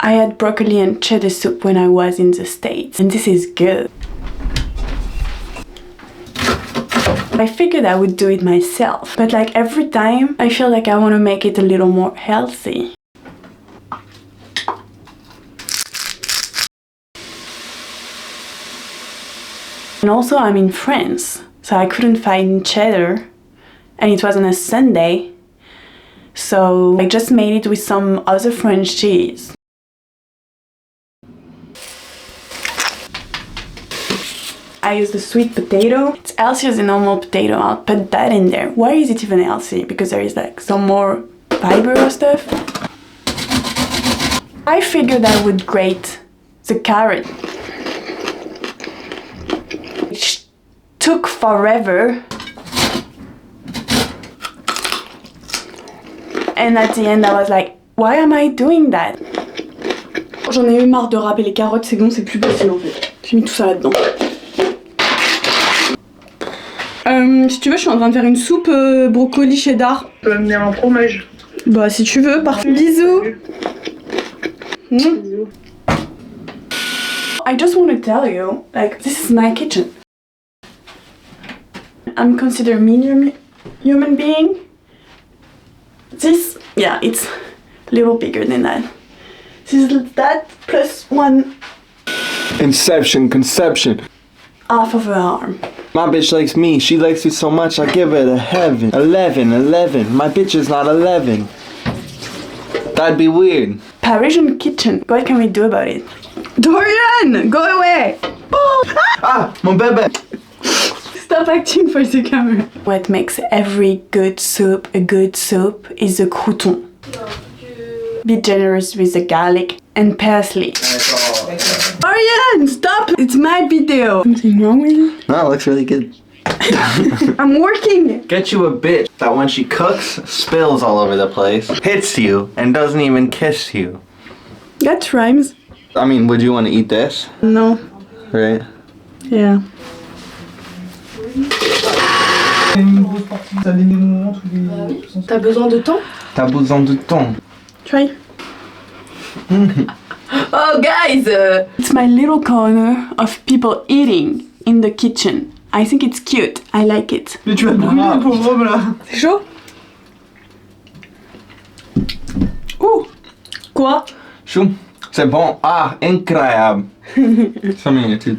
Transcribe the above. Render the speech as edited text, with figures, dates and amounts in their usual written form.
I had broccoli and cheddar soup when I was in the States, and this is good. I figured I would do it myself, but like every time I feel like I want to make it a little more healthy. And also I'm in France, so I couldn't find cheddar, and it was on a Sunday, so I just made it with some other French cheese. I use the sweet potato. It's healthier than normal potato. I'll put that in there. Why is it even healthy? Because there is like some more fiber or stuff. I figured I would grate the carrot. It took forever. And at the end I was like, why am I doing that? J'en ai eu marre de râper les carottes, c'est bon, c'est plus possible en fait. J'ai mis tout ça là-dedans. Si tu veux, je suis en train de faire une soupe brocoli cheddar. Tu peux amener un fromage. Bah si tu veux, parfait. Bisous. Bisous. I just want to tell you, like, this is my kitchen. I'm considered a medium human being. This, yeah, it's a little bigger than that. This is that plus one. Inception, conception. Half of her arm. My bitch likes me, she likes it so much I give it a heaven. 11. My bitch is not 11. That'd be weird. Parisian kitchen. What can we do about it? Dorian, go away! Ah, mon bébé! Stop acting for the camera. What makes every good soup a good soup is the crouton. Be generous with the garlic and parsley. Dorian, stop! It's my video. Something wrong with it? No, it looks really good. I'm working! Get you a bitch that when she cooks, spills all over the place, hits you, and doesn't even kiss you. That rhymes. I mean, would you want to eat this? No. Right? Yeah. T'as besoin de temps? T'as besoin de temps. Try. Oh guys! It's my little corner of people eating in the kitchen. I think it's cute. I like it. Mais tu vas te brûler, pauvre homme là. C'est chaud? Ouh! Quoi? Chou, c'est bon. Ah, incroyable. Ça m'énerve.